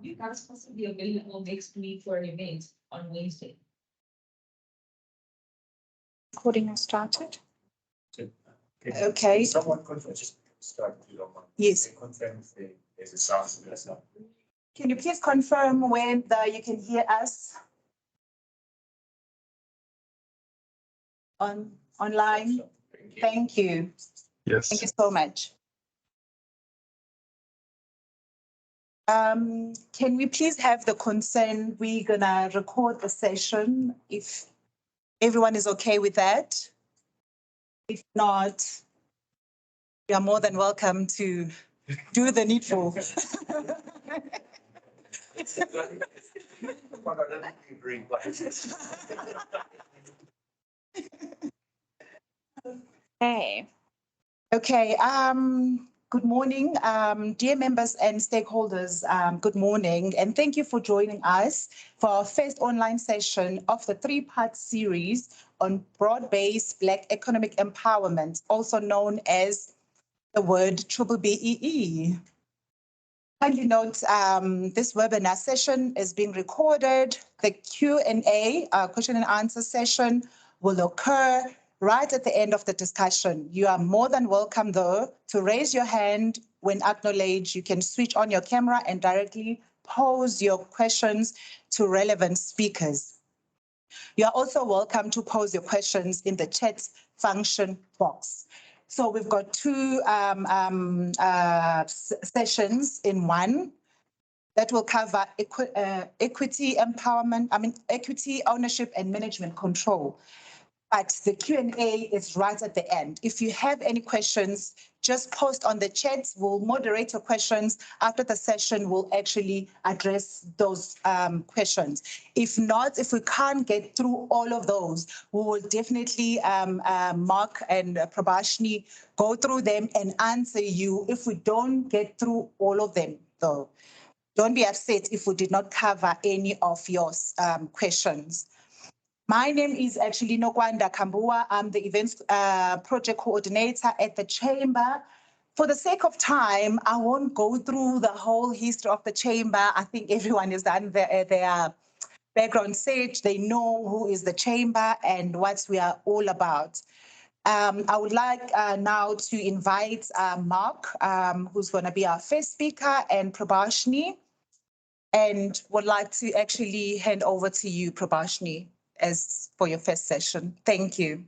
You guys possibly available next week for an event on Wednesday. Recording has started. Okay. Someone confirm, just start, if you don't mind. Yes. Confirm if there's a sound to this now. Can you please confirm whether you can hear us online? Thank you. Thank you. Yes. Thank you so much. Can we please have the consent? We're gonna record the session if everyone is okay with that. If not, you are more than welcome to do the needful. Hey. Okay, good morning, dear members and stakeholders, good morning, and thank you for joining us for our first online session of the three-part series on broad-based Black economic empowerment, also known as the word B-BBEE. Kindly note, this webinar session is being recorded. The Q&A, question and answer session, will occur right at the end of the discussion. You are more than welcome, though, to raise your hand when acknowledged. You can switch on your camera and directly pose your questions to relevant speakers. You are also welcome to pose your questions in the chat function box. So we've got two sessions in one that will cover equity empowerment, equity ownership and management control. But the Q&A is right at the end. If you have any questions, just post on the chat. We'll moderate your questions. After the session, we'll actually address those questions. If not, if we can't get through all of those, we will definitely, Mark and Prabashni, go through them and answer you if we don't get through all of them, though. Don't be upset if we did not cover any of your questions. My name is actually Nokwanda Kambua. I'm the events project coordinator at the Chamber. For the sake of time, I won't go through the whole history of the Chamber. I think everyone has done their background search. They know who is the Chamber and what we are all about. I would like now to invite Mark, who's going to be our first speaker, and Prabashni, and would like to actually hand over to you, Prabashni, as for your first session. Thank you.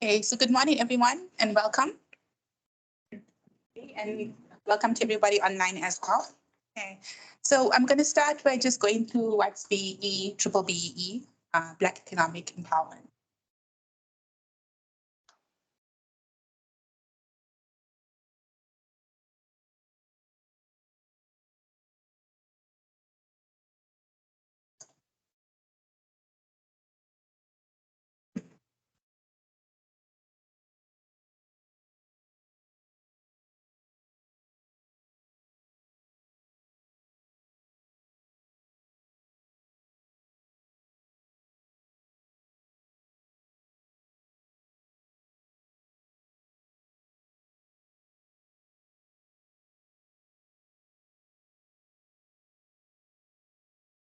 Okay, so good morning, everyone, and welcome. And welcome to everybody online as well. Okay, so I'm going to start by just going through what's the B-BBEE, Black Economic Empowerment.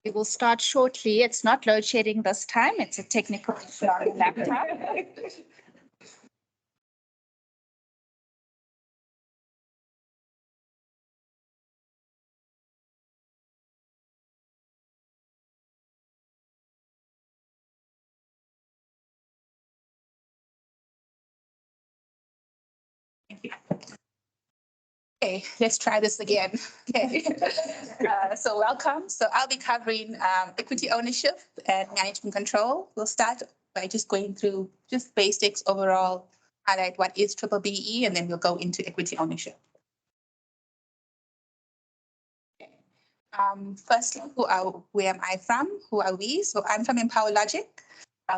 We will start shortly. It's not load shedding this time. It's a technical issue on the laptop. Okay, let's try this again. Okay, so welcome. So I'll be covering equity ownership and management control. We'll start by just going through just basics overall, highlight what is BBBE, and then we'll go into equity ownership. Firstly, where am I from? Who are we? So I'm from Empower Logic.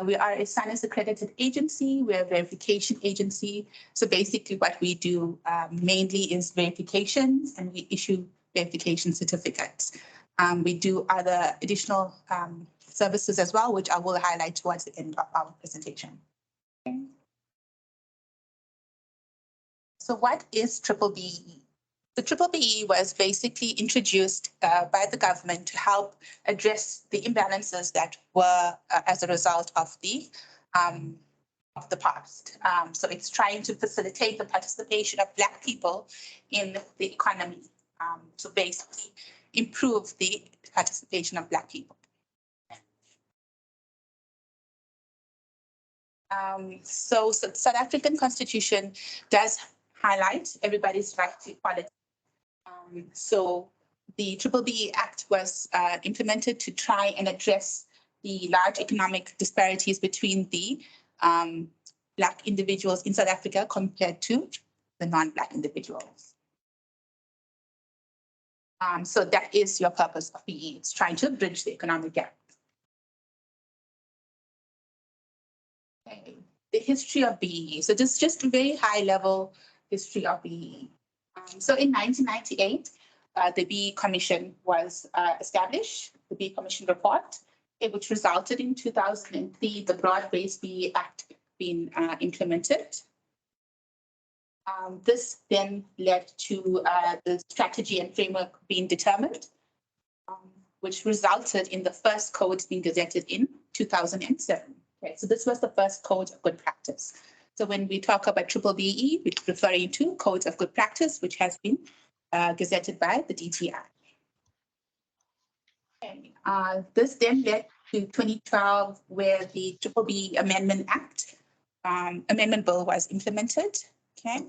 We are a SANIS accredited agency. We're a verification agency. So basically what we do mainly is verifications, and we issue verification certificates. We do other additional services as well, which I will highlight towards the end of our presentation. Okay. So what is BBBE? The BBBE was basically introduced by the government to help address the imbalances that were as a result of the past. So it's trying to facilitate the participation of Black people in the economy. So basically improve the participation of Black people. So the South African Constitution does highlight everybody's right to equality. So the BBBE Act was implemented to try and address the large economic disparities between the Black individuals in South Africa compared to the non-Black individuals. So that is your purpose of BE. It's trying to bridge the economic gap. Okay. The history of BE. So this is just a very high level history of BE. So in 1998, the BE Commission was established, the BE Commission report, which resulted in 2003, the broad-based BE Act being implemented. This then led to the strategy and framework being determined, which resulted in the first code being gazetted in 2007. Okay, so this was the first code of good practice. So when we talk about BBBE, we're referring to codes of good practice, which has been gazetted by the DTI. Okay. This then led to 2012, where the BBBE Amendment Act, Amendment Bill was implemented, okay,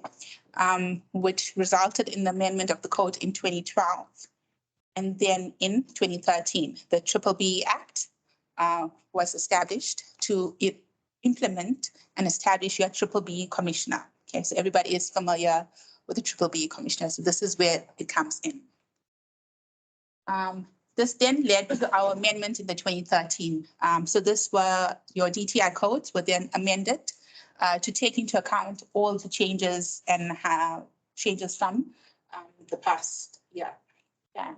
which resulted in the amendment of the code in 2012. And then in 2013, the BBBE Act was established to implement and establish your BBBE commissioner. Okay, so everybody is familiar with the BBBE commissioner. So this is where it comes in. This then led to our amendment in the 2013. So this were your DTI codes were then amended to take into account all the changes and changes from the past year. Yeah.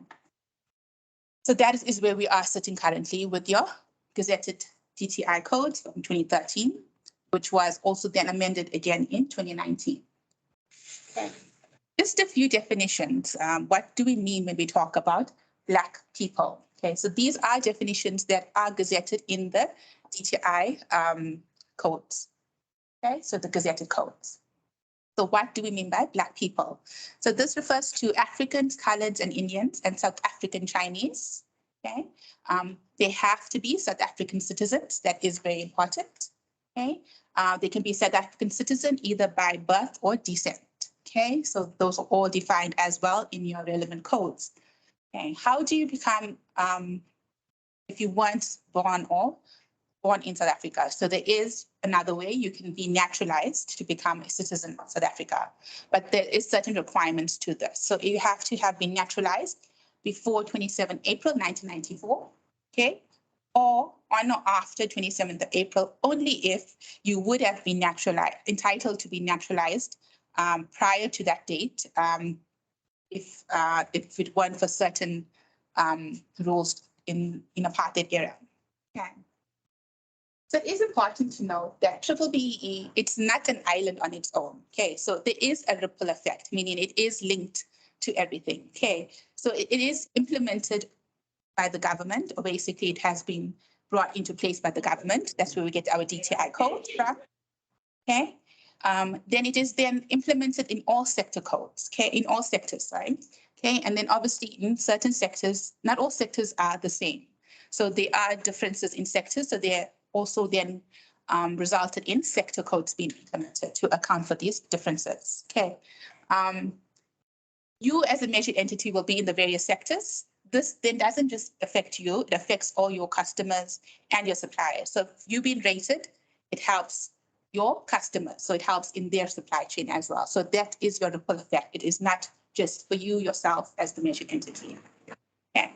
So that is where we are sitting currently with your gazetted DTI code from 2013, which was also then amended again in 2019. Okay. Just a few definitions. What do we mean when we talk about Black people? Okay, so these are definitions that are gazetted in the DTI codes. Okay, so the gazetted codes. So what do we mean by Black people? So this refers to Africans, Coloreds, and Indians, and South African Chinese. Okay, they have to be South African citizens. That is very important. Okay, they can be South African citizen either by birth or descent. Okay, so those are all defined as well in your relevant codes. Okay, how do you become, if you weren't born in South Africa? So there is another way you can be naturalized to become a citizen of South Africa, but there is certain requirements to this. So you have to have been naturalized before 27 April 1994, okay, or on or after 27th of April, only if you would have been entitled to be naturalized prior to that date, if it weren't for certain rules in apartheid era. Okay. So it is important to know that BBBE, it's not an island on its own. Okay, so there is a ripple effect, meaning it is linked to everything. Okay, so it is implemented by the government, or basically it has been brought into place by the government. That's where we get our DTI code from. Okay, then it is then implemented in all sector codes. Okay, in all sectors, sorry. Okay, and then obviously in certain sectors, not all sectors are the same. So there are differences in sectors. So they're also then resulted in sector codes being implemented to account for these differences. Okay. You as a measured entity will be in the various sectors. This then doesn't just affect you, it affects all your customers and your suppliers. So if you've been rated, it helps your customers. So it helps in their supply chain as well. So that is your ripple effect. It is not just for you yourself as the measured entity. Okay.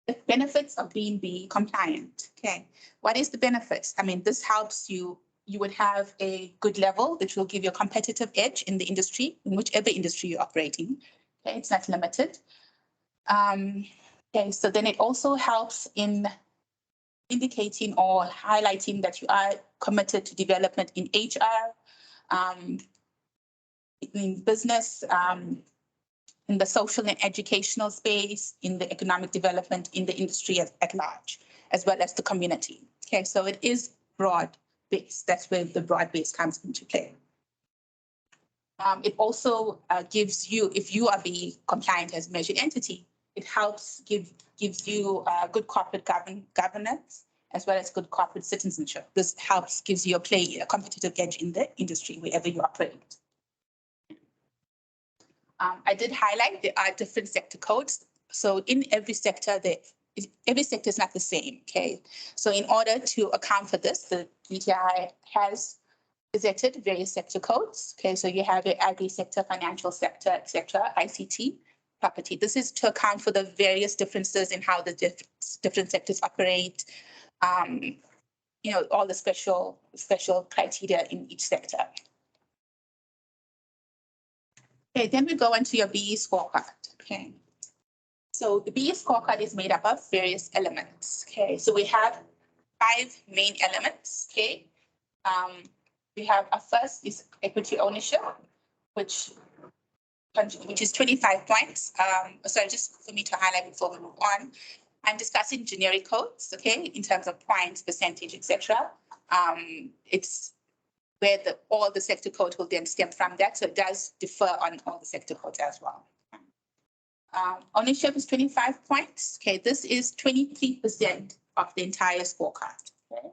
The benefits of being B compliant. Okay. What is the benefits? I mean, this helps you. You would have a good level, which will give you a competitive edge in the industry, in whichever industry you're operating. Okay, it's not limited. Okay, so then it also helps in indicating or highlighting that you are committed to development in HR, in business, in the social and educational space, in the economic development, in the industry at large, as well as the community. Okay, so it is broad based. That's where the broad base comes into play. It also gives you, if you are being compliant as measured entity, it helps gives you good corporate governance as well as good corporate citizenship. This helps, gives you a competitive edge in the industry wherever you operate. I did highlight there are different sector codes. So in every sector, every sector is not the same, okay? So in order to account for this, the DTI has gazetted various sector codes. Okay, so you have the agri sector, financial sector, etc., ICT, property. This is to account for the various differences in how the different sectors operate. You know, all the special criteria in each sector. Okay, then we go into your B-BBEE scorecard. Okay, so the B-BBEE scorecard is made up of various elements. Okay, so we have 5 main elements. Okay, we have our first is equity ownership, which is 25 points. Sorry, just for me to highlight before we move on. I'm discussing generic codes, okay, in terms of points, percentage, etc. It's where all the sector codes will then stem from that. So it does differ on all the sector codes as well. Ownership is 25 points. Okay, this is 23% of the entire scorecard. Okay.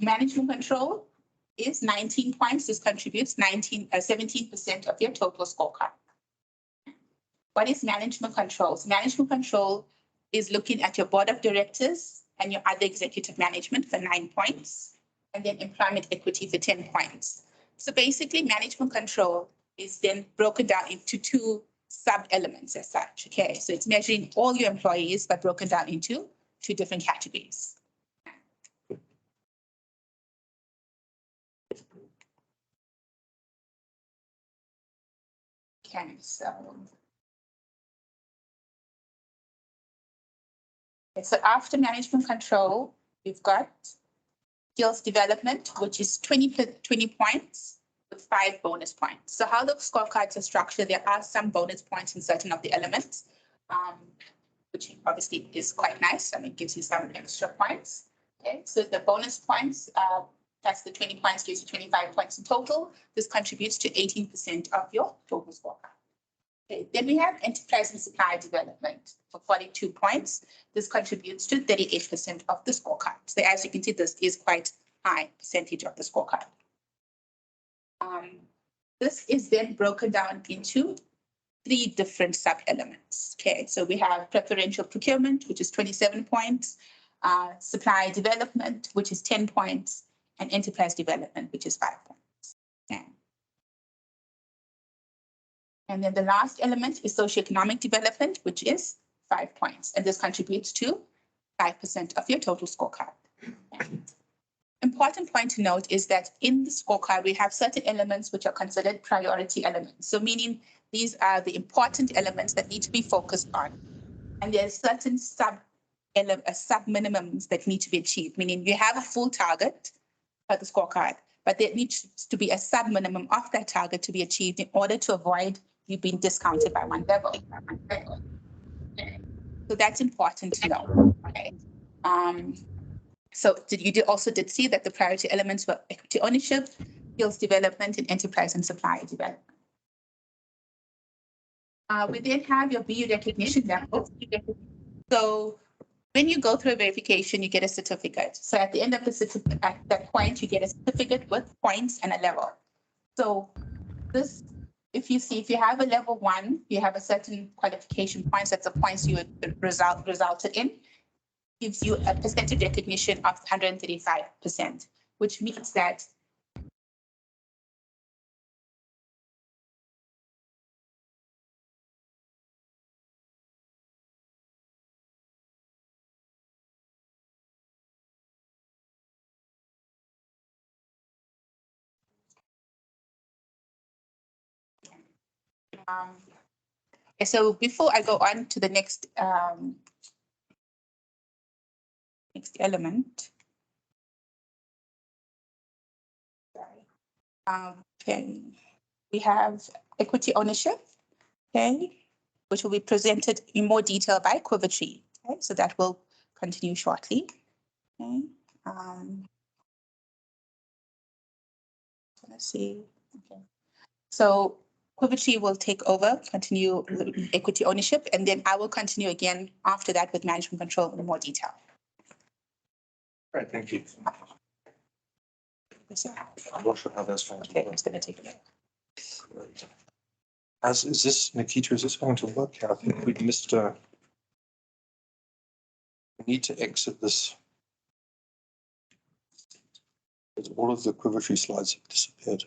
Management control is 19 points. This contributes 17% of your total scorecard. What is management control? So management control is looking at your board of directors and your other executive management for 9 points, and then employment equity for 10 points. So basically management control is then broken down into 2 sub-elements as such. Okay, so it's measuring all your employees, but broken down into 2 different categories. Okay, so after management control, we've got skills development, which is 20 points with 5 bonus points. So how the scorecards are structured, there are some bonus points in certain of the elements, which obviously is quite nice. I mean, it gives you some extra points. Okay, so the bonus points, that's the 20 points, gives you 25 points in total. This contributes to 18% of your total scorecard. Okay, then we have enterprise and supply development for 42 points. This contributes to 38% of the scorecard. So as you can see, this is quite high percentage of the scorecard. This is then broken down into 3 different sub-elements. Okay, so we have preferential procurement, which is 27 points, supply development, which is 10 points, and enterprise development, which is 5 points. Okay. And then the last element is socioeconomic development, which is 5 points. And this contributes to 5% of your total scorecard. Important point to note is that in the scorecard, we have certain elements which are considered priority elements. So meaning these are the important elements that need to be focused on. And there's certain sub minimums that need to be achieved, meaning you have a full target for the scorecard, but there needs to be a sub minimum of that target to be achieved in order to avoid you being discounted by one level. So that's important to know. Okay. So you also did see that the priority elements were equity ownership, skills development, and enterprise and supply development. We then have your BU recognition level. So when you go through a verification, you get a certificate. So at the end of the certificate, at that point, you get a certificate with points and a level. So this, if you have a level 1, you have a certain qualification points, that's the points you resulted in, gives you a percentage recognition of 135%, which means that so before I go on to the next element. Okay, we have equity ownership, okay, which will be presented in more detail by Quivertree. Okay, so that will continue shortly. Okay. Let's see. Okay. So Quivertree will take over, continue with equity ownership, and then I will continue again after that with management control in more detail. Great, thank you. So, I'm not sure how that's going okay, to it's going to take a minute. work. Is this, Nikita, is this going to work? I think we missed we need to exit this. Because all of the Quivertree slides have disappeared.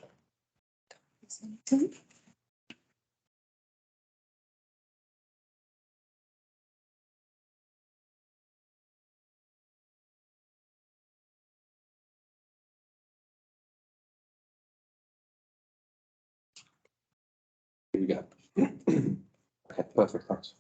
Here we go. Okay, perfect, thanks.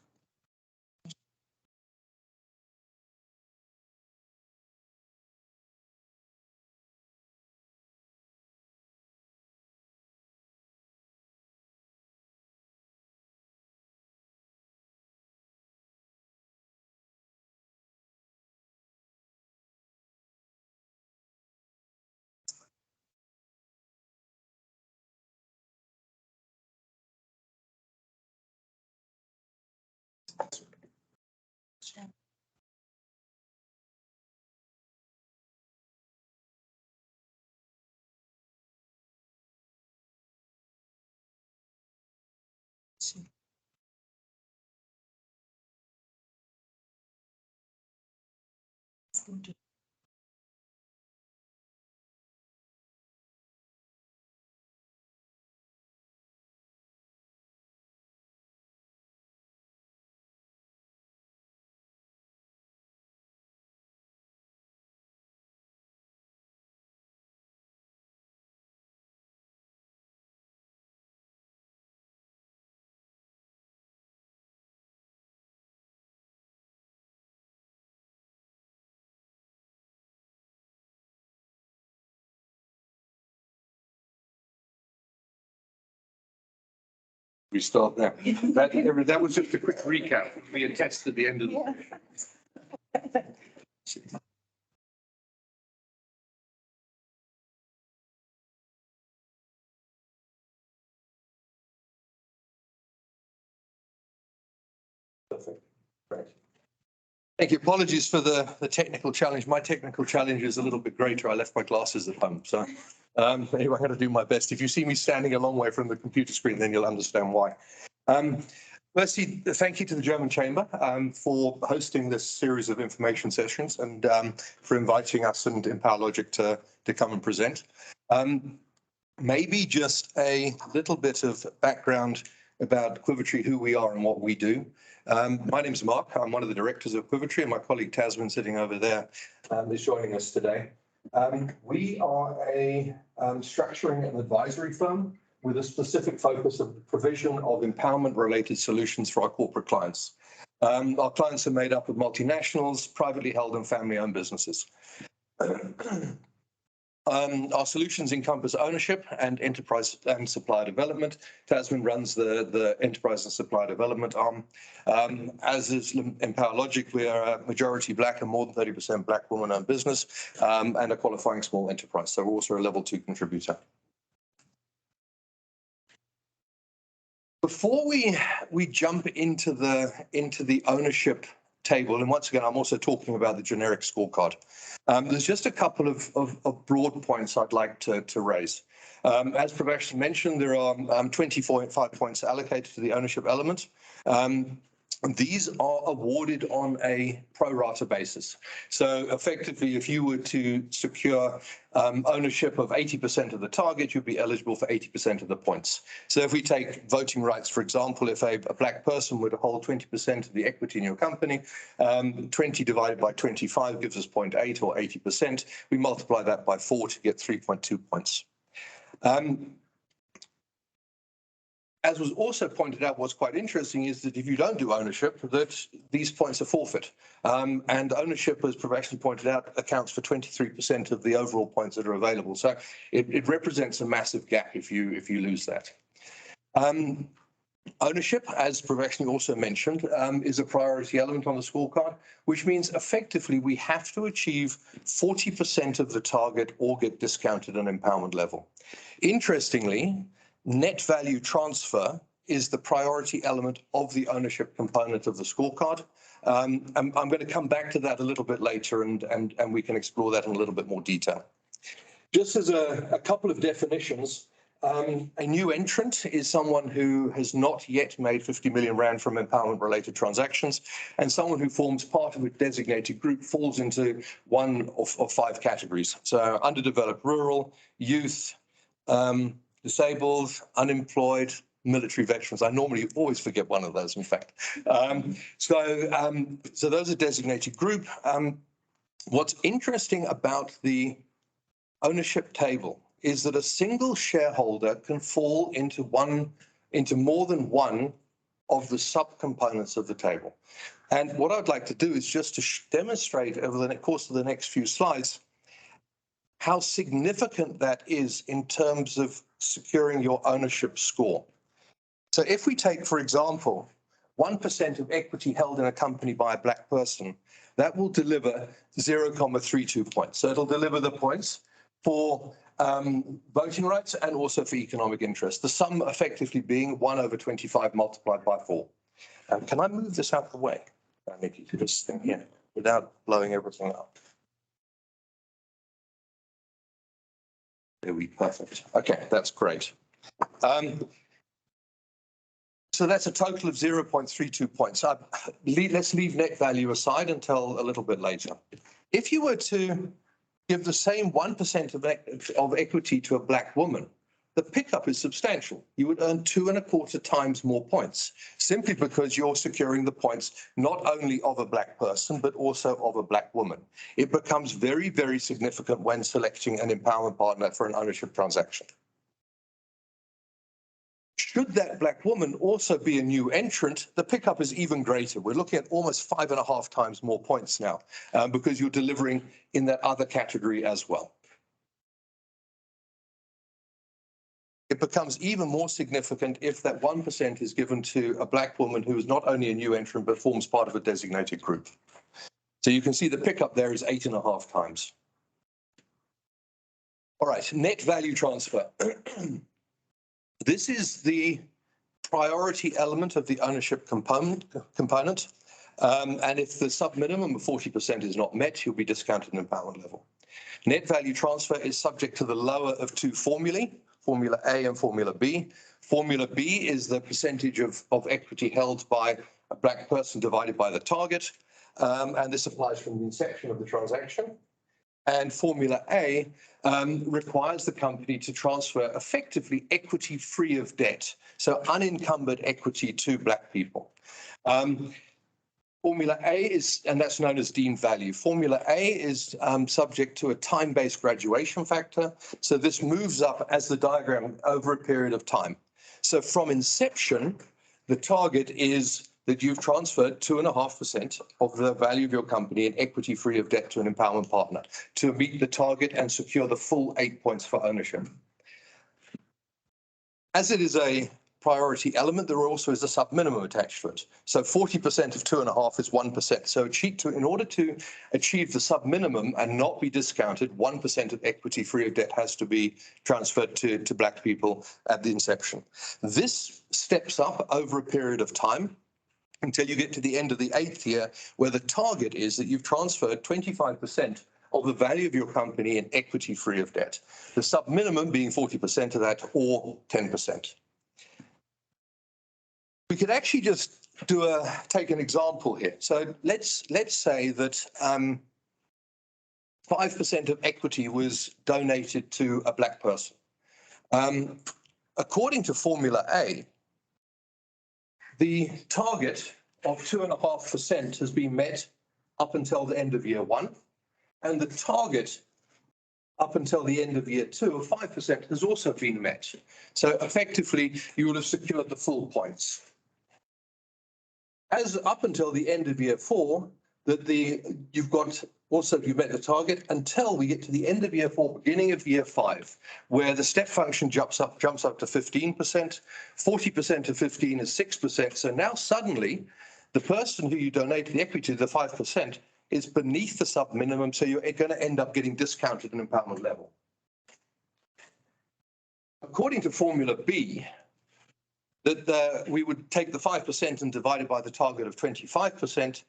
Restart now. That was just a quick recap. We attest at the end of the. Perfect. Great. Thank you. Apologies for the technical challenge. My technical challenge is a little bit greater. I left my glasses at home. So anyway, I'm going to do my best. If you see me standing a long way from the computer screen, then you'll understand why. Firstly, thank you to the German Chamber for hosting this series of information sessions and for inviting us and Empower Logic to come and present. Maybe just a little bit of background about Quivertree, who we are and what we do. My name's Mark. I'm one of the directors of Quivertree, and my colleague Tasman, sitting over there, is joining us today. We are a structuring and advisory firm with a specific focus of the provision of empowerment-related solutions for our corporate clients. Our clients are made up of multinationals, privately held and family-owned businesses. Our solutions encompass ownership and enterprise and supplier development. Tasman runs the enterprise and supplier development arm. As is Empower Logic, we are a majority Black and more than 30% Black woman-owned business and a qualifying small enterprise. So we're also a level 2 contributor. Before we jump into the ownership table, and once again, I'm also talking about the generic scorecard. There's just a couple of broad points I'd like to raise. As Preferential mentioned, there are 24.5 points allocated to the ownership element. These are awarded on a pro rata basis. So effectively, if you were to secure ownership of 80% of the target, you'd be eligible for 80% of the points. So if we take voting rights, for example, if a black person were to hold 20% of the equity in your company, 20 divided by 25 gives us 0.8 or 80%. We multiply that by 4 to get 3.2 points. As was also pointed out, what's quite interesting is that if you don't do ownership, that these points are forfeit. And ownership, as Preferential pointed out, accounts for 23% of the overall points that are available. So it represents a massive gap if you lose that. Ownership, as Preferential also mentioned, is a priority element on the scorecard, which means effectively we have to achieve 40% of the target or get discounted an empowerment level. Interestingly, net value transfer is the priority element of the ownership component of the scorecard. I'm going to come back to that a little bit later and we can explore that in a little bit more detail. Just as a couple of definitions, a new entrant is someone who has not yet made 50 million rand from empowerment-related transactions, and someone who forms part of a designated group falls into one of 5 categories. So underdeveloped rural, youth, disabled, unemployed, military veterans. I normally always forget one of those, in fact. So those are designated group. What's interesting about the ownership table is that a single shareholder can fall into more than one of the subcomponents of the table. And what I'd like to do is just to demonstrate over the course of the next few slides how significant that is in terms of securing your ownership score. So if we take, for example, 1% of equity held in a company by a black person, that will deliver 0.32 points. So it'll deliver the points for voting rights and also for economic interest. The sum effectively being 1/25 multiplied by 4. Can I move this out of the way? I need you to just think here without blowing everything up. There we perfect. Okay, that's great. So that's a total of 0.32 points. Let's leave net value aside until a little bit later. If you were to give the same 1% of equity to a black woman, the pickup is substantial. You would earn 2.25 times more points, simply because you're securing the points not only of a black person, but also of a black woman. It becomes very, very significant when selecting an empowerment partner for an ownership transaction. Should that black woman also be a new entrant, the pickup is even greater. We're looking at almost 5.5 times more points now, because you're delivering in that other category as well. It becomes even more significant if that 1% is given to a black woman who is not only a new entrant, but forms part of a designated group. So you can see the pickup there is 8.5 times. All right, net value transfer. This is the priority element of the ownership component. And if the sub-minimum of 40% is not met, you'll be discounted an empowerment level. Net value transfer is subject to the lower of 2 formulae, Formula A and Formula B. Formula B is the percentage of equity held by a black person divided by the target. And this applies from the inception of the transaction. And Formula A requires the company to transfer effectively equity free of debt, so unencumbered equity to black people. Formula A is, and that's known as deemed value. Formula A is subject to a time-based graduation factor. So this moves up as the diagram over a period of time. So from inception, the target is that you've transferred 2.5% of the value of your company in equity free of debt to an empowerment partner to meet the target and secure the full 8 points for ownership. As it is a priority element, there also is a sub-minimum attached to it. So 40% of 2.5 is 1%. So in order to achieve the sub-minimum and not be discounted, 1% of equity free of debt has to be transferred to black people at the inception. This steps up over a period of time until you get to the end of the 8th year, where the target is that you've transferred 25% of the value of your company in equity free of debt. The sub-minimum being 40% of that or 10%. We could actually just take an example here. So let's say that 5% of equity was donated to a black person. According to Formula A, the target of 2.5% has been met up until the end of year one, and the target up until the end of year two of 5% has also been met. So effectively, you will have secured the full points. As up until the end of year four, you've met the target until we get to the end of year four, beginning of year five, where the step function jumps up to 15%, 40% of 15 is 6%. So now suddenly the person who you donated the equity to, the 5%, is beneath the sub minimum. So you're going to end up getting discounted an empowerment level. According to Formula B, we would take the 5% and divide it by the target of 25%.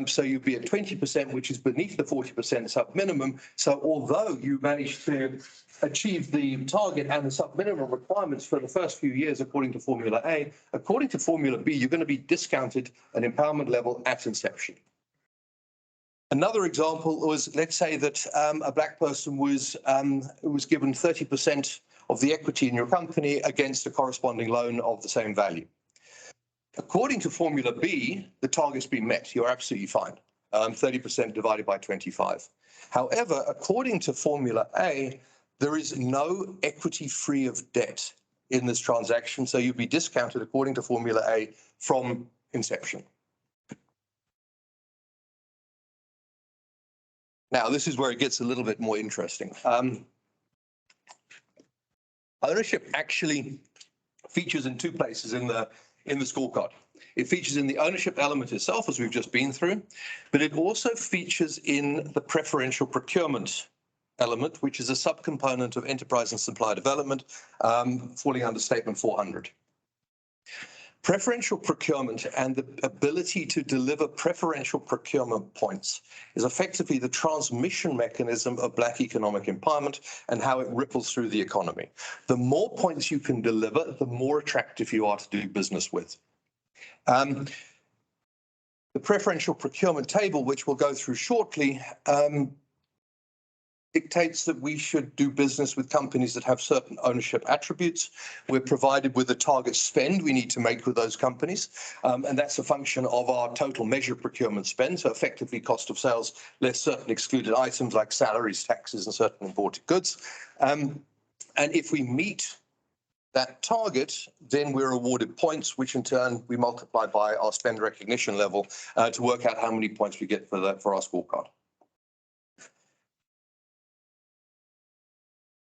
So you'd be at 20%, which is beneath the 40% sub minimum. So although you managed to achieve the target and the sub minimum requirements for the first few years, according to Formula A, according to Formula B, you're going to be discounted an empowerment level at inception. Another example was, let's say that a black person was given 30% of the equity in your company against a corresponding loan of the same value. According to Formula B, the target's been met. You're absolutely fine. 30% divided by 25. However, according to Formula A, there is no equity free of debt in this transaction. So you'd be discounted according to Formula A from inception. Now, this is where it gets a little bit more interesting. Ownership actually features in two places in the scorecard. It features in the ownership element itself, as we've just been through, but it also features in the preferential procurement element, which is a subcomponent of enterprise and supply development, falling under statement 400. Preferential procurement and the ability to deliver preferential procurement points is effectively the transmission mechanism of black economic empowerment and how it ripples through the economy. The more points you can deliver, the more attractive you are to do business with. The preferential procurement table, which we'll go through shortly, dictates that we should do business with companies that have certain ownership attributes. We're provided with a target spend we need to make with those companies, and that's a function of our total measured procurement spend, so effectively cost of sales, less certain excluded items like salaries, taxes, and certain imported goods. And if we meet that target, then we're awarded points, which in turn we multiply by our spend recognition level to work out how many points we get for our scorecard.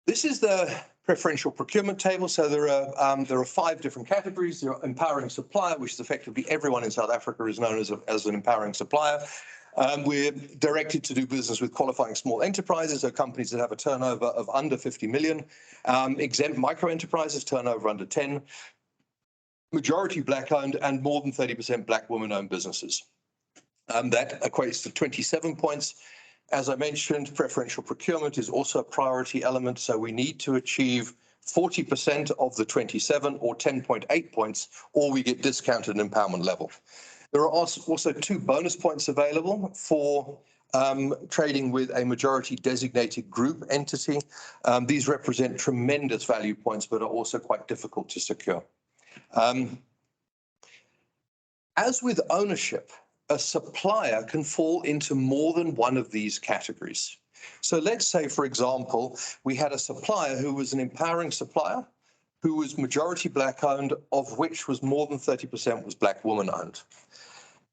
This is the preferential procurement table. So there are 5 different categories. There are empowering supplier, which is effectively everyone in South Africa is known as an empowering supplier. We're directed to do business with qualifying small enterprises, so companies that have a turnover of under 50 million. Exempt micro enterprises, turnover under 10. Majority black owned and more than 30% black woman owned businesses. That equates to 27 points. As I mentioned, preferential procurement is also a priority element, so we need to achieve 40% of the 27 or 10.8 points, or we get discounted an empowerment level. There are also 2 bonus points available for trading with a majority designated group entity. These represent tremendous value points, but are also quite difficult to secure. As with ownership, a supplier can fall into more than one of these categories. So let's say, for example, we had a supplier who was an empowering supplier, who was majority black owned, of which was more than 30% was black woman owned.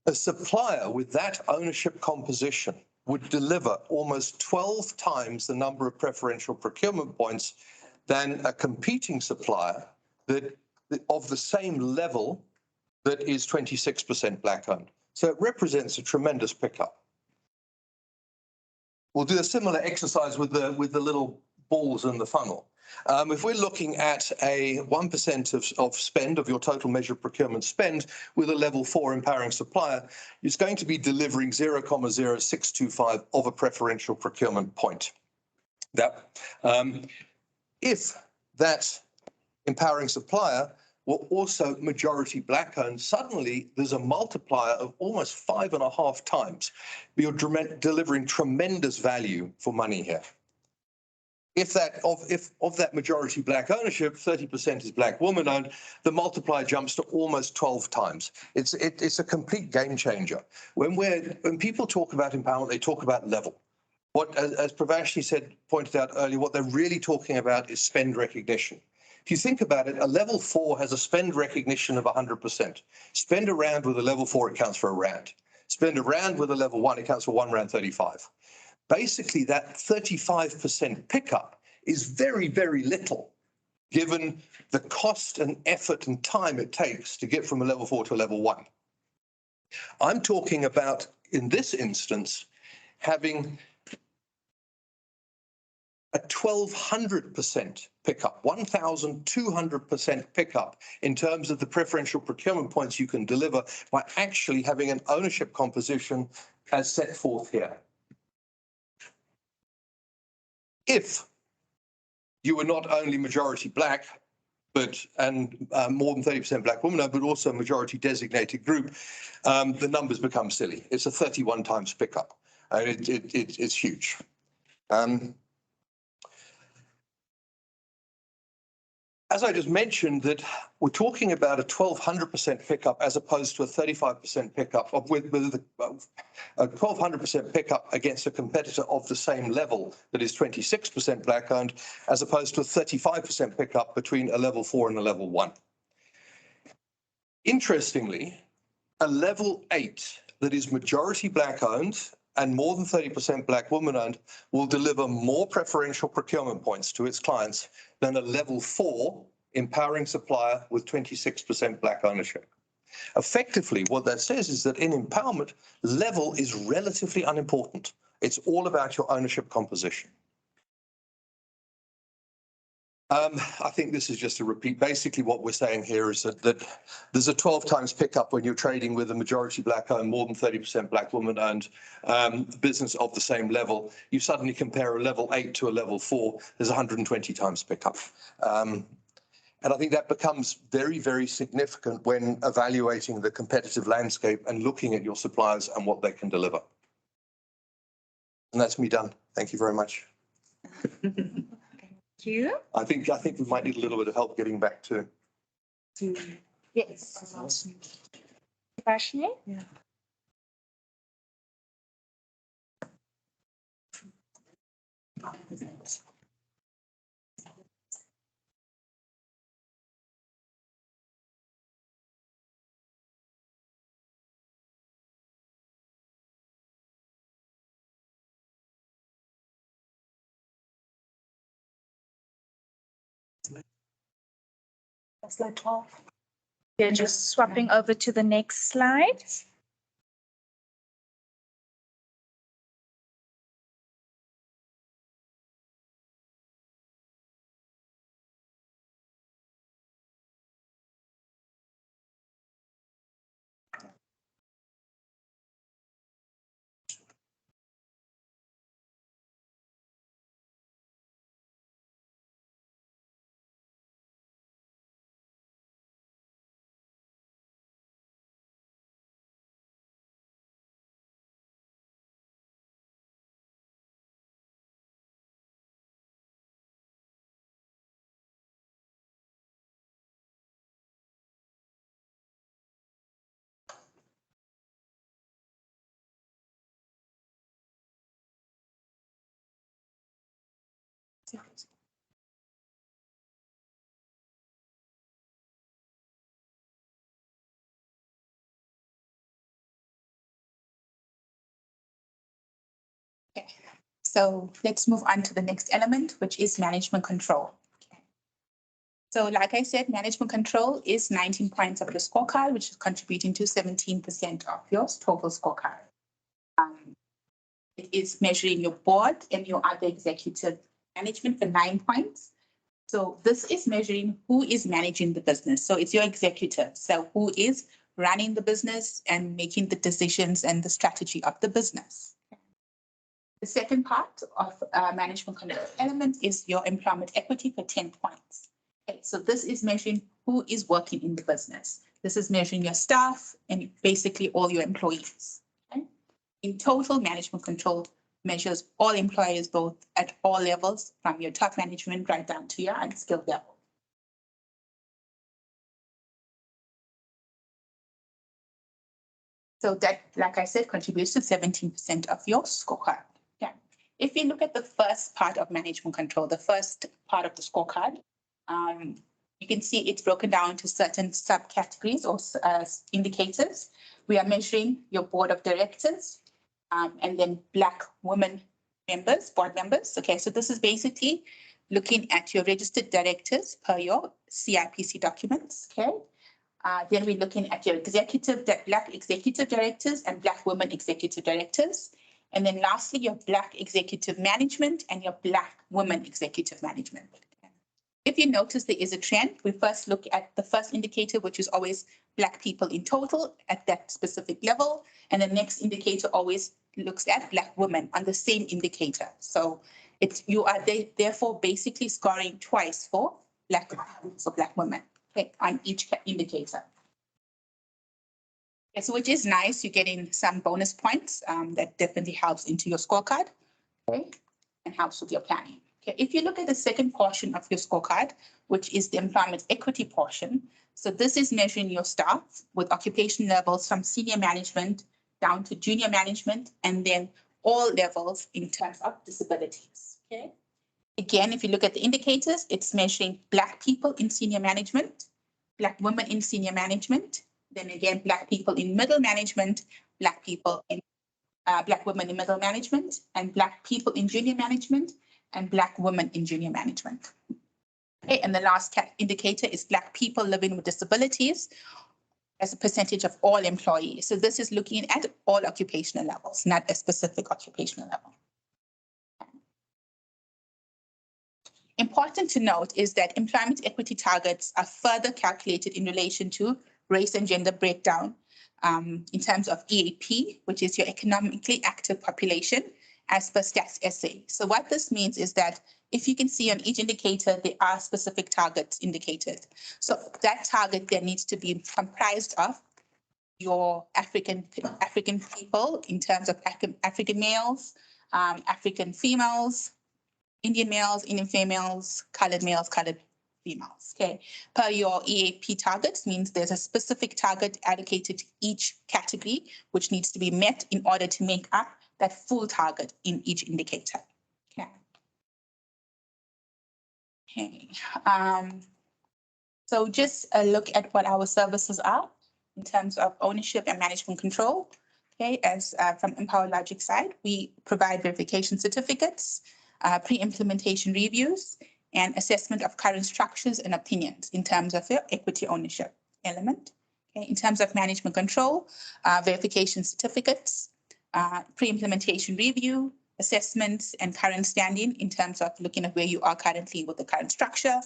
A supplier with that ownership composition would deliver almost 12 times the number of preferential procurement points than a competing supplier that of the same level that is 26% black owned. So it represents a tremendous pickup. We'll do a similar exercise with the little balls in the funnel. If we're looking at a 1% of spend of your total measured procurement spend with a level 4 empowering supplier, it's going to be delivering 0.0625 of a preferential procurement point. If that empowering supplier were also majority black owned, suddenly there's a multiplier of almost 5.5 times. You're delivering tremendous value for money here. If of that majority black ownership, 30% is black woman owned, the multiplier jumps to almost 12 times. It's a complete game changer. When people talk about empowerment, they talk about level. What, as Preferential pointed out earlier, what they're really talking about is spend recognition. If you think about it, a level 4 has a spend recognition of 100%. Spend a rand with a level 4, it counts for a rand. Spend a rand with a level 1, it counts for 1 rand 35. Basically, that 35% pickup is very, very little, given the cost and effort and time it takes to get from a level 4 to a level 1. I'm talking about, in this instance, having a 1,200% pickup, 1,200% pickup in terms of the preferential procurement points you can deliver by actually having an ownership composition as set forth here. If you were not only majority black, and more than 30% black women, but also a majority designated group, the numbers become silly. It's a 31 times pickup, and it's huge. As I just mentioned, that we're talking about a 1,200% pickup as opposed to a 35% pickup with a 1,200% pickup against a competitor of the same level that is 26% black owned, as opposed to a 35% pickup between a level 4 and a level 1. Interestingly, a level 8 that is majority black owned and more than 30% black woman owned will deliver more preferential procurement points to its clients than a level 4 empowering supplier with 26% black ownership. Effectively, what that says is that in empowerment, level is relatively unimportant. It's all about your ownership composition. I think this is just a repeat. Basically, what we're saying here is that there's a 12 times pickup when you're trading with a majority black owned, more than 30% black woman owned business of the same level. You suddenly compare a level 8 to a level 4, there's 120 times pickup. And I think that becomes very, very significant when evaluating the competitive landscape and looking at your suppliers and what they can deliver. And that's me done. Thank you very much. You? I think we might need a little bit of help getting back to. Yes. Varshney? Yeah. Slide 12. We're just swapping over to the next slide. Okay, so let's move on to the next element, which is management control. Okay. So like I said, management control is 19 points of the scorecard, which is contributing to 17% of your total scorecard. It is measuring your board and your other executive management for 9 points. So this is measuring who is managing the business. So it's your executive. So who is running the business and making the decisions and the strategy of the business. The second part of management control element is your employment equity for 10 points. Okay, so this is measuring who is working in the business. This is measuring your staff and basically all your employees. Okay? In total, management control measures all employees, both at all levels, from your top management right down to your unskilled level. So that, like I said, contributes to 17% of your scorecard. Yeah. If you look at the first part of management control, the first part of the scorecard, you can see it's broken down into certain subcategories or indicators. We are measuring your board of directors and then Black women members, board members. Okay, so this is basically looking at your registered directors per your CIPC documents. Okay. Then we're looking at your Black executive directors and Black women executive directors. And then lastly, your Black executive management and your Black women executive management. If you notice there is a trend, we first look at the first indicator, which is always Black people in total at that specific level. And the next indicator always looks at Black women on the same indicator. So you are therefore basically scoring twice for Black women. Okay, on each indicator. Okay, so which is nice, you're getting some bonus points that definitely helps into your scorecard, okay, and helps with your planning. Okay, if you look at the second portion of your scorecard, which is the employment equity portion, so this is measuring your staff with occupation levels from senior management down to junior management, and then all levels in terms of disabilities. Okay. Again, if you look at the indicators, it's measuring Black people in senior management, Black women in senior management, then again, Black people in middle management, Black people in Black women in middle management, and Black people in junior management, and Black women in junior management. Okay, and the last indicator is Black people living with disabilities as a percentage of all employees. So this is looking at all occupational levels, not a specific occupational level. Important to note is that employment equity targets are further calculated in relation to race and gender breakdown in terms of EAP, which is your economically active population, as per Stats SA. So what this means is that if you can see on each indicator, there are specific targets indicated. So that target then needs to be comprised of your African people in terms of African males, African females, Indian males, Indian females, colored females, okay? Per your EAP targets means there's a specific target allocated to each category, which needs to be met in order to make up that full target in each indicator, okay? Okay, so just a look at what our services are in terms of ownership and management control, okay? As from Empower Logic side, we provide verification certificates, pre-implementation reviews, and assessment of current structures and opinions in terms of your equity ownership element. Okay. In terms of management control, verification certificates, pre-implementation review, assessments, and current standing in terms of looking at where you are currently with the current structure,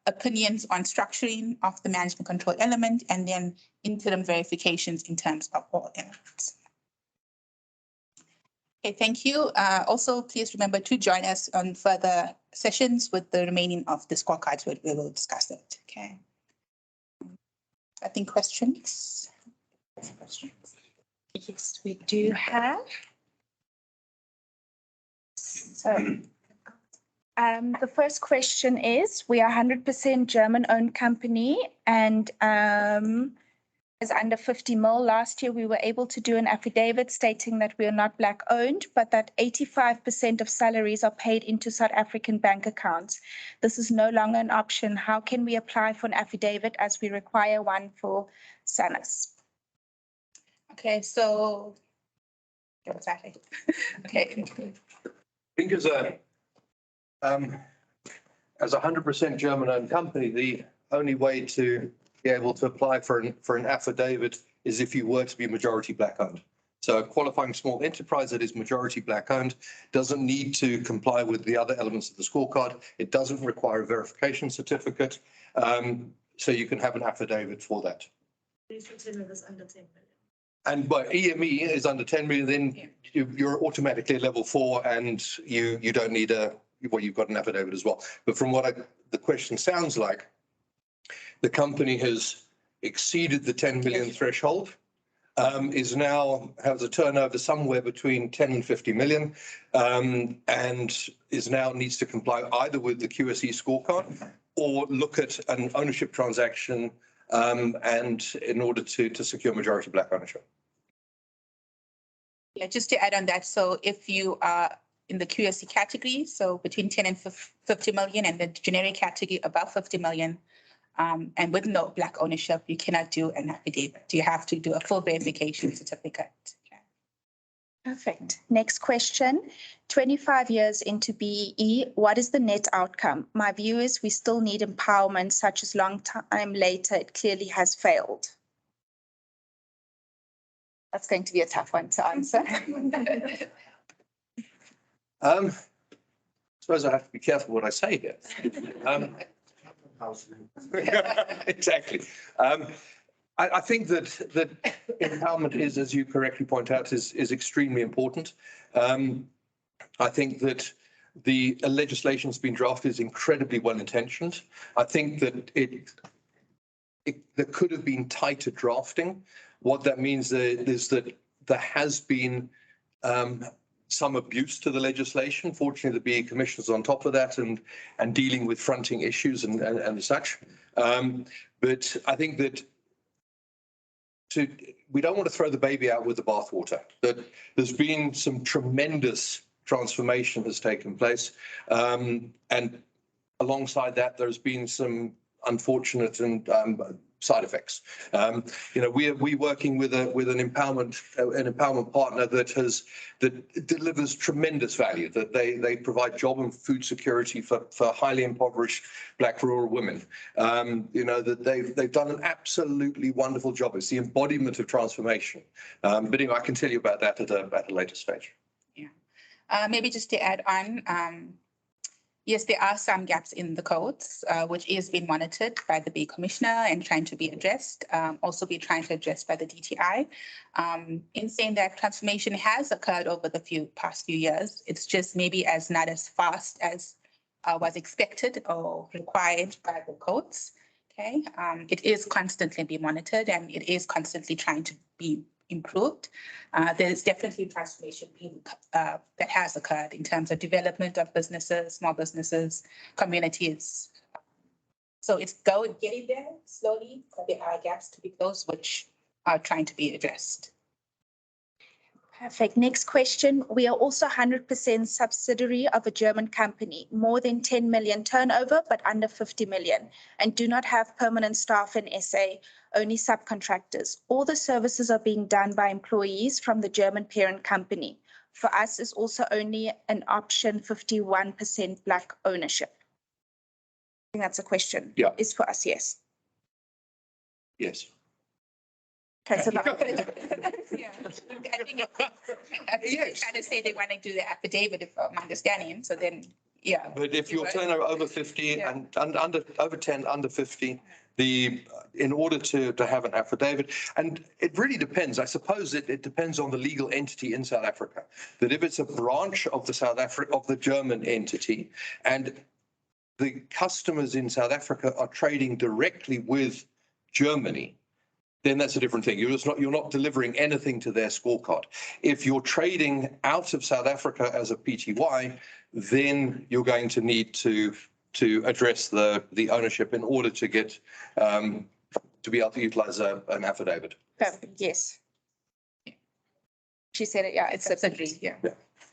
opinions on structuring of the management control element, and then interim verifications in terms of all elements. Okay, thank you. Also, please remember to join us on further sessions with the remaining of the scorecards where we will discuss it. Okay. I think questions. Yes, we do have. So, the first question is, we are 100% German-owned company and is under 50 mil. Last year, we were able to do an affidavit stating that we are not Black-owned, but that 85% of salaries are paid into South African bank accounts. This is no longer an option. How can we apply for an affidavit as we require one for SANUS? Okay, so okay. I think as a 100% German-owned company, the only way to be able to apply for an affidavit is if you were to be majority Black-owned. So a qualifying small enterprise that is majority Black-owned doesn't need to comply with the other elements of the scorecard. It doesn't require a verification certificate, so you can have an affidavit for that. And by EME is under 10 million, then you're automatically level 4, and you don't need a well, you've got an affidavit as well. But from what the question sounds like, the company has exceeded the 10 million threshold, is now has a turnover somewhere between 10 and 50 million, and is now needs to comply either with the QSE scorecard or look at an ownership transaction, and in order to secure majority black ownership. Yeah, just to add on that, so if you are in the QSE category, so between 10 and 50 million, and the generic category above 50 million, and with no black ownership, you cannot do an affidavit. You have to do a full verification certificate. Okay. Perfect. Next question. 25 years into BEE, what is the net outcome? My view is we still need empowerment, such as long time later, it clearly has failed. That's going to be a tough one to answer. I suppose I have to be careful what I say here. Exactly. I think that empowerment is, as you correctly point out, is extremely important. I think that the legislation that's been drafted is incredibly well intentioned. I think that there could have been tighter drafting. What that means is that there has been some abuse to the legislation. Fortunately, the BEE Commission is on top of that and dealing with fronting issues and such. But I think that we don't want to throw the baby out with the bathwater. That there's been some tremendous transformation has taken place, and alongside that, there's been some unfortunate and side effects. We're working with an empowerment partner that delivers tremendous value. That they provide job and food security for highly impoverished black rural women. That they've done an absolutely wonderful job. It's the embodiment of transformation. But anyway, I can tell you about that at a later stage. Yeah, maybe just to add on. Yes, there are some gaps in the codes, which is being monitored by the BEE Commissioner and trying to be addressed, also be trying to address by the DTI. In saying that transformation has occurred over the past few years, it's just maybe not as fast as was expected or required by the codes. Okay, it is constantly being monitored and it is constantly trying to be improved. There is definitely transformation that has occurred in terms of development of businesses, small businesses, communities. So it's getting there slowly, but there are gaps to be closed, which are trying to be addressed. Perfect. Next question. We are also 100% subsidiary of a German company, more than 10 million turnover, but under 50 million, and do not have permanent staff in SA, only subcontractors. All the services are being done by employees from the German parent company. For us, is also only an option 51% black ownership. I think that's a question. Yeah. Is for us, yes. Yes. Okay, so Yeah. I think Yes. kind of say they want to do the affidavit, if I'm understanding. So then, yeah. But if your turnover over 50 Yeah. and under over 10, under 50, in order to have an affidavit, and it really depends. I suppose it depends on the legal entity in South Africa. That if it's a branch of the German entity, and the customers in South Africa are trading directly with Germany, then that's a different thing. You're not delivering anything to their scorecard. If you're trading out of South Africa as a PTY, then you're going to need to address the ownership in order to get to be able to utilize an affidavit. perfect, yes. She said it, yeah, it's subsidiary. Yeah.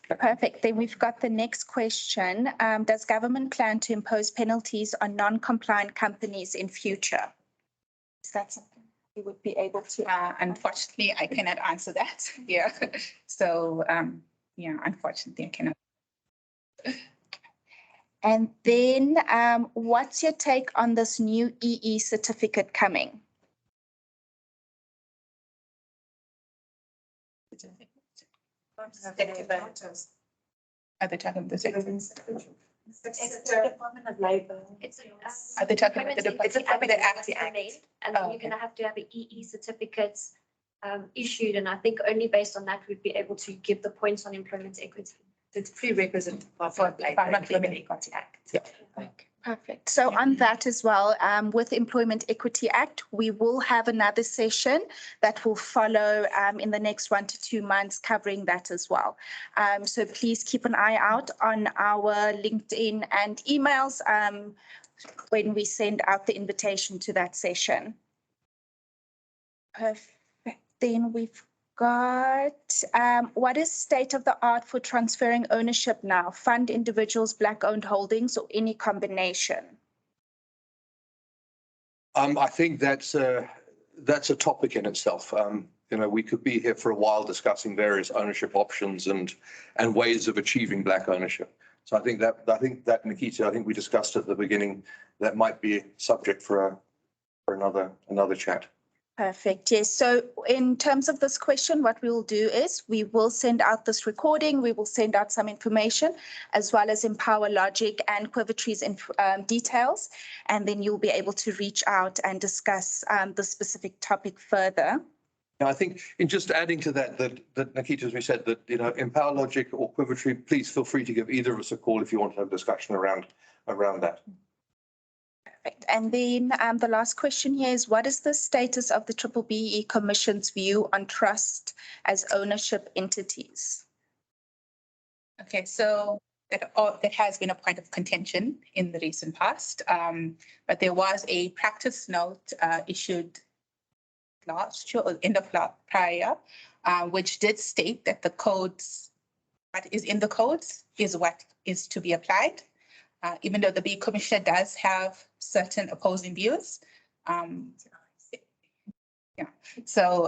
Perfect. Then we've got the next question. Does government plan to impose penalties on non-compliant companies in future? Is that something we would be able to? Unfortunately, I cannot answer that. Yeah. So, yeah, unfortunately, I cannot. And then what's your take on this new EE certificate coming? At the top of the sentence. It's the Department of Labour. At the top of the Department. It's a Department Act. and then you're gonna have to have an EE certificates issued, and I think only based on that we'd be able to give the points on employment equity. It's prerequisite for like Employment Equality Act. Yeah. Okay, perfect. So on that as well, with Employment Equity Act, we will have another session that will follow in the next 1 to 2 months covering that as well. So please keep an eye out on our LinkedIn and emails when we send out the invitation to that session. Perfect. Then we've got, what is state of the art for transferring ownership now? Fund individuals, black owned holdings, or any combination? I think that's a topic in itself. You know, we could be here for a while discussing various ownership options and ways of achieving black ownership. So I think that Nikita, I think we discussed at the beginning, that might be a subject for another chat. Perfect. Yes. So in terms of this question, what we will do is we will send out this recording. We will send out some information as well as Empower Logic and Quivertree's details. And then you'll be able to reach out and discuss the specific topic further. Now, I think in just adding to that Nikita, as we said, that, you know, Empower Logic or Quivertree, please feel free to give either of us a call if you want to have a discussion around that. Perfect. And then the last question here is, what is the status of the B-BBEE Commission's view on trust as ownership entities? Okay, so that has been a point of contention in the recent past, but there was a practice note issued last year or end of prior, which did state that the codes, what is in the codes is what is to be applied. Even though the B Commissioner does have certain opposing views. So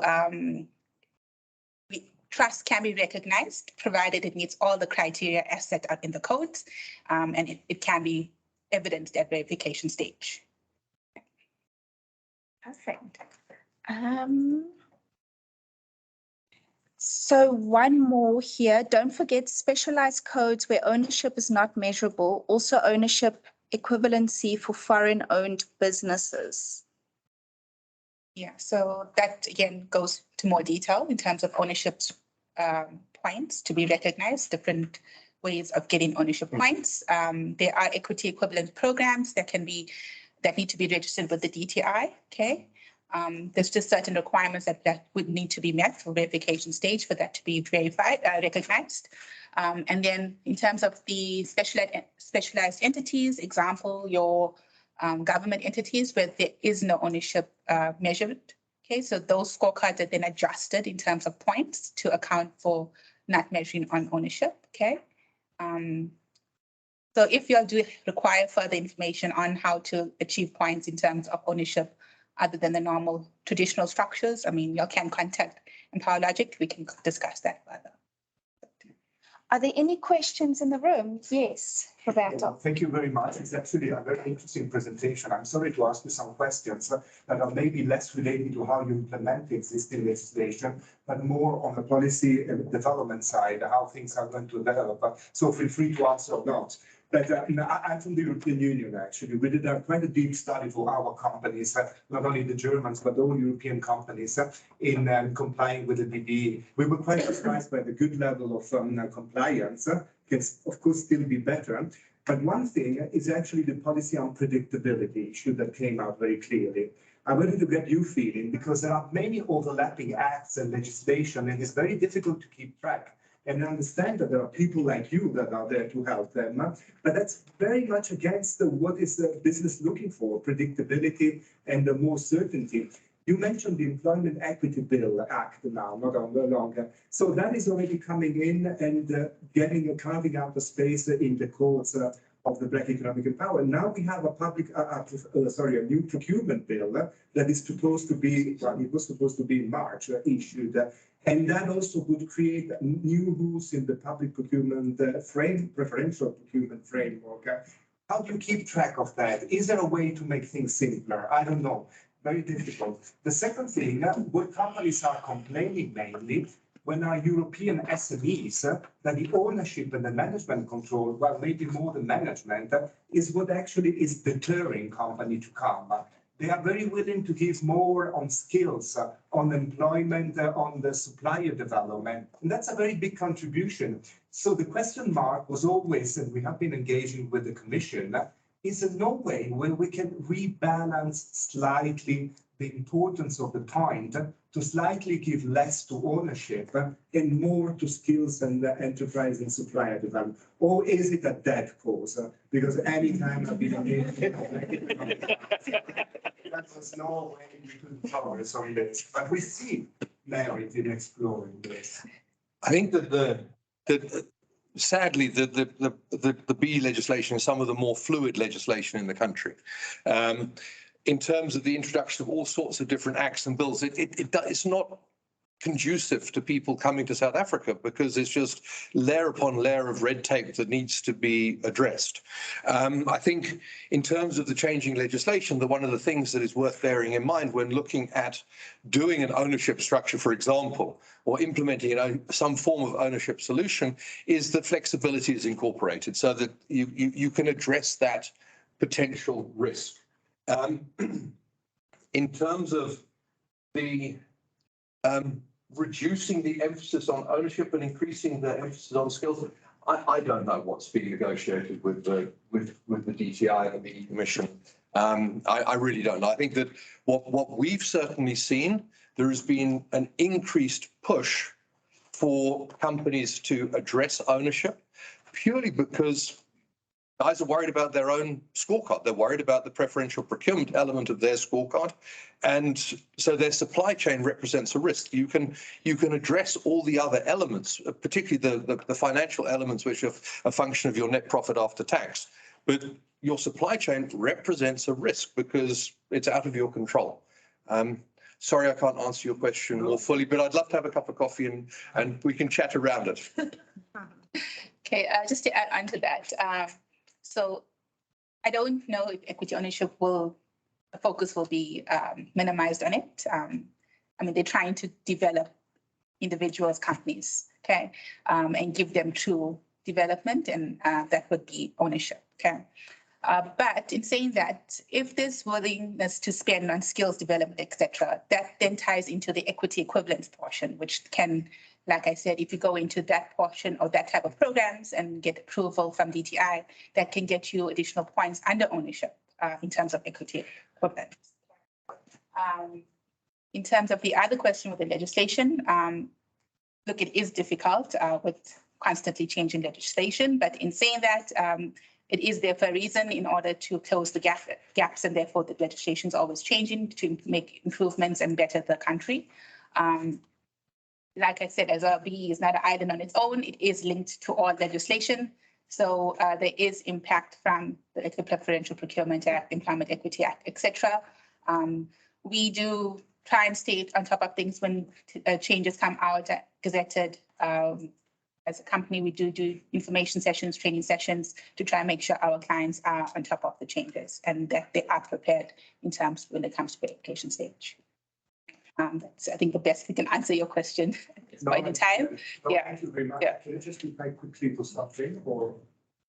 trust can be recognized provided it meets all the criteria as set out in the codes, and it can be evidenced at verification stage. Perfect. So one more here, don't forget specialized codes where ownership is not measurable, also ownership equivalency for foreign owned businesses. Yeah, so that again goes to more detail in terms of ownership points to be recognized, different ways of getting ownership points. There are equity equivalent programs that need to be registered with the DTI, okay? There's just certain requirements that would need to be met for verification stage for that to be verified, recognized. And then in terms of the specialized entities, example, your government entities where there is no ownership measured. Okay, so those scorecards are then adjusted in terms of points to account for not measuring on ownership. Okay. So if you do require further information on how to achieve points in terms of ownership, other than the normal traditional structures, I mean, you can contact Empower Logic. We can discuss that further. Are there any questions in the room? Yes, Roberto. Thank you very much. It's actually a very interesting presentation. I'm sorry to ask you some questions that are maybe less related to how you implement existing legislation, but more on the policy and development side, how things are going to develop. So feel free to answer or not. But I'm from the European Union, actually. We did quite a deep study for our companies, not only the Germans, but all European companies in complying with the BBE. We were quite surprised by the good level of compliance. Can, of course, still be better. But one thing is actually the policy on predictability issue that came out very clearly. I wanted to get you feeling, because there are many overlapping acts and legislation, and it's very difficult to keep track. And I understand that there are people like you that are there to help them, but that's very much against what is the business looking for, predictability and more certainty. You mentioned the Employment Equity Bill Act now, not on the longer. So that is already coming in and carving out a space in the courts of the Black Economic Empowerment. Now we have a new procurement bill that is supposed to be, well, it was supposed to be in March issued. And that also would create new rules in the public procurement preferential procurement framework. How do you keep track of that? Is there a way to make things simpler? I don't know. Very difficult. The second thing, what companies are complaining mainly when our European SMEs, that the ownership and the management control, well, maybe more the management, is what actually is deterring company to come. They are very willing to give more on skills, on employment, on the supplier development. And that's a very big contribution. So the question mark was always, and we have been engaging with the Commission, is there no way where we can rebalance slightly the importance of the point to slightly give less to ownership and more to skills and enterprise and supplier development? Or is it a dead cause? Because anytime I've been engaged, that was no way we could progress on this, but we see merit in exploring this. I think that sadly, the B legislation is some of the more fluid legislation in the country. In terms of the introduction of all sorts of different acts and bills, it's not conducive to people coming to South Africa because it's just layer upon layer of red tape that needs to be addressed. I think in terms of the changing legislation, one of the things that is worth bearing in mind when looking at doing an ownership structure, for example, or implementing some form of ownership solution is that flexibility is incorporated so that you can address that potential risk. In terms of the reducing the emphasis on ownership and increasing the emphasis on skills, I don't know what's being negotiated with the DTI and the Commission. I really don't know. I think that what we've certainly seen, there has been an increased push for companies to address ownership purely because guys are worried about their own scorecard. They're worried about the preferential procurement element of their scorecard. And so their supply chain represents a risk. You can address all the other elements, particularly the financial elements, which are a function of your net profit after tax. But your supply chain represents a risk because it's out of your control. Sorry, I can't answer your question more fully, but I'd love to have a cup of coffee and we can chat around it. Okay, just to add on to that. So I don't know if equity ownership the focus will be minimized on it. I mean, they're trying to develop individuals, companies, okay, and give them true development, and that would be ownership, okay. But in saying that, if there's willingness to spend on skills development, etc., that then ties into the equity equivalence portion, which can, like I said, if you go into that portion or that type of programs and get approval from DTI, that can get you additional points under ownership in terms of equity equivalence. In terms of the other question with the legislation, look, it is difficult with constantly changing legislation, but in saying that, it is there for a reason in order to close the gaps, and therefore the legislation is always changing to make improvements and better the country. Like I said, as a BE is not an island on its own, it is linked to all legislation. So there is impact from the Preferential Procurement Act, Employment Equity Act, etc. We do try and stay on top of things when changes come out, gazetted. As a company, we do information sessions, training sessions to try and make sure our clients are on top of the changes and that they are prepared in terms when it comes to the application stage. That's, I think, the best we can answer your question at this point in time. Yeah. Thank you very much. Yeah. Can I just reply quickly to something or?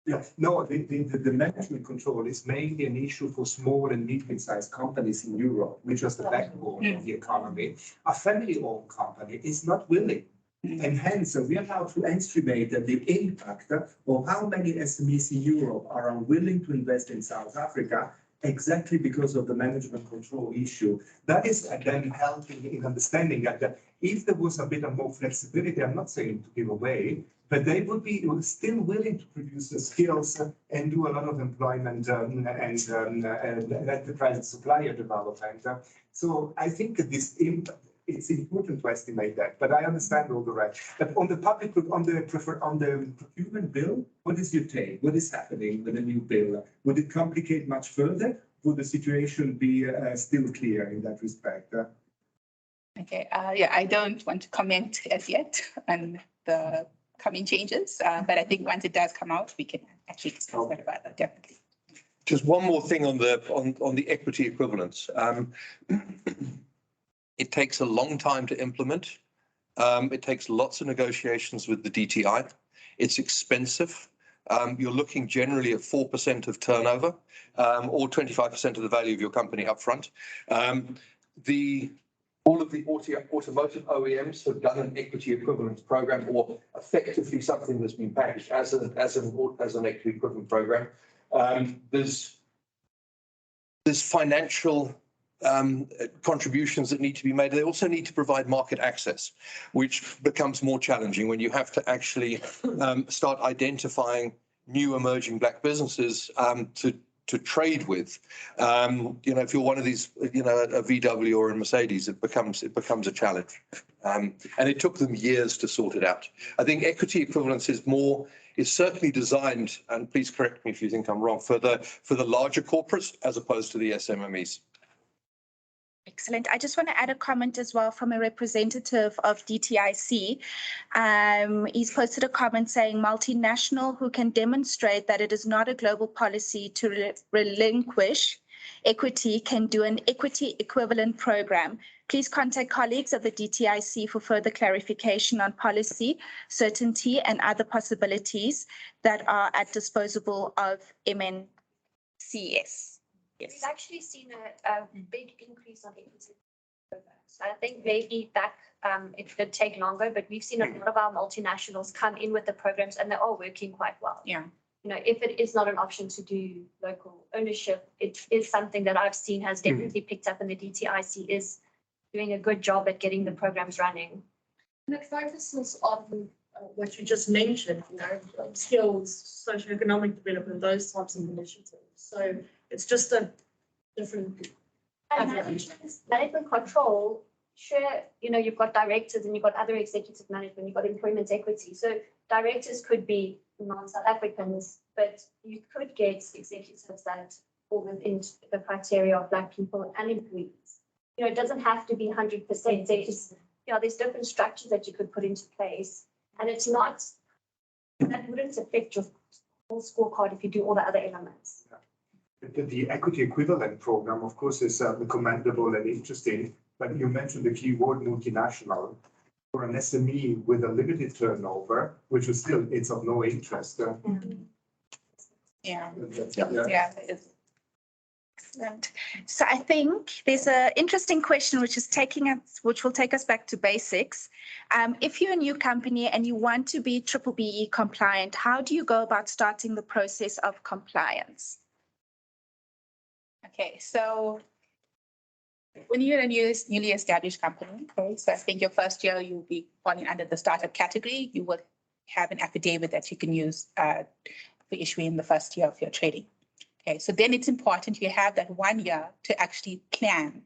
Yeah, no, the management control is mainly an issue for small and medium-sized companies in Europe, which is the backbone of the economy. A family-owned company is not willing. And hence, we are now to estimate that the impact of how many SMEs in Europe are unwilling to invest in South Africa exactly because of the management control issue. That is then helping in understanding that if there was a bit of more flexibility, I'm not saying to give away, but they would be still willing to produce the skills and do a lot of employment and enterprise and supplier development. So I think that this impact, it's important to estimate that, but I understand all the rest. But on the procurement bill, what is your take? What is happening with the new bill? Would it complicate much further? Would the situation be still clear in that respect? Okay, yeah, I don't want to comment as yet on the coming changes, but I think once it does come out, we can actually discuss that about that, definitely. Just one more thing on the equity equivalence. It takes a long time to implement. It takes lots of negotiations with the DTI. It's expensive. you're looking generally at 4% of turnover, or 25% of the value of your company upfront. All of the automotive OEMs have done an equity equivalence program, or effectively something that's been packaged as an equity equivalent program. There's financial contributions that need to be made. They also need to provide market access, which becomes more challenging when you have to actually start identifying new emerging black businesses to trade with. If you're one of these, a VW or a Mercedes, it becomes a challenge. And it took them years to sort it out. I think equity equivalence is certainly designed, and please correct me if you think I'm wrong, for the larger corporates as opposed to the SMMEs. Excellent. I just want to add a comment as well from a representative of DTIC. He's posted a comment saying multinational who can demonstrate that it is not a global policy to relinquish equity can do an equity equivalent program. Please contact colleagues of the DTIC for further clarification on policy, certainty, and other possibilities that are at disposal of MNCS. We've actually seen a big increase on equity programs. I think maybe back it did take longer, but we've seen a lot of our multinationals come in with the programs and they are working quite well. Yeah. If it is not an option to do local ownership, it is something that I've seen has definitely picked up, and the DTIC is doing a good job at getting the programs running. And it focuses on what you just mentioned, skills, socioeconomic development, those types of initiatives. So it's just a different. And management control, sure, you've got directors and you've got other executive management, you've got employment equity. So directors could be non-South Africans, but you could get executives that fall within the criteria of Black people and employees. It doesn't have to be 100%. There's different structures that you could put into place, and it's not, that wouldn't affect your whole scorecard if you do all the other elements. The equity equivalent program, of course, is commendable and interesting, but you mentioned the key word multinational. For an SME with a limited turnover, which is still, it's of no interest. Yeah. Yeah. Excellent. So I think there's an interesting question which will take us back to basics. If you're a new company and you want to be B-BBEE compliant, how do you go about starting the process of compliance? Okay, so when you're a newly established company, okay, so I think your first year you'll be falling under the startup category. You will have an affidavit that you can use for issuing the first year of your trading. Okay, so then it's important you have that 1 year to actually plan.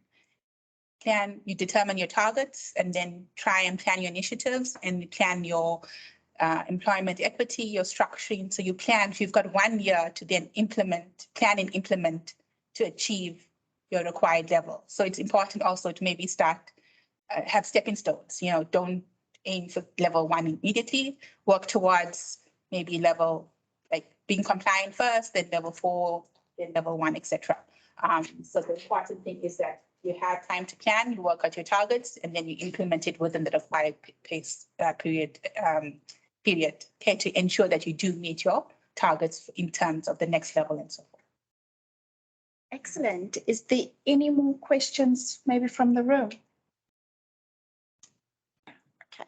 You determine your targets and then try and plan your initiatives and plan your employment equity, your structuring. So you plan, you've got 1 year to then plan and implement to achieve your required level. So it's important also to maybe start, have stepping stones, don't aim for level 1 immediately, work towards maybe level, like being compliant first, then level 4, then level 1, etc. So the important thing is that you have time to plan, you work out your targets, and then you implement it within the required period, okay, to ensure that you do meet your targets in terms of the next level and so forth. Excellent. Is there any more questions maybe from the room? Okay.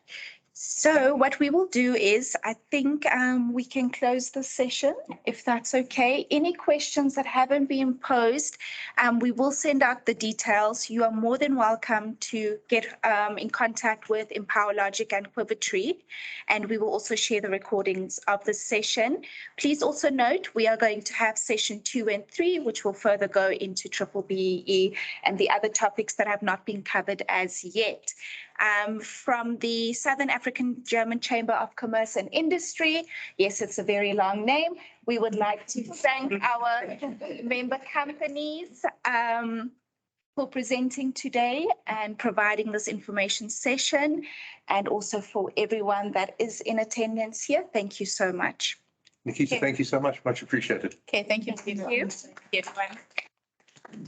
So what we will do is, I think we can close the session, if that's okay. Any questions that haven't been posed, we will send out the details. You are more than welcome to get in contact with Empower Logic and Quivertree, and we will also share the recordings of the session. Please also note, we are going to have session 2 and 3, which will further go into B-BBEE and the other topics that have not been covered as yet. From the Southern African German Chamber of Commerce and Industry, yes, it's a very long name. We would like to thank our member companies for presenting today and providing this information session, and also for everyone that is in attendance here. Thank you so much. Nikita, thank you so much. Much appreciated. Okay, thank you. Thank you. Thank you, everyone.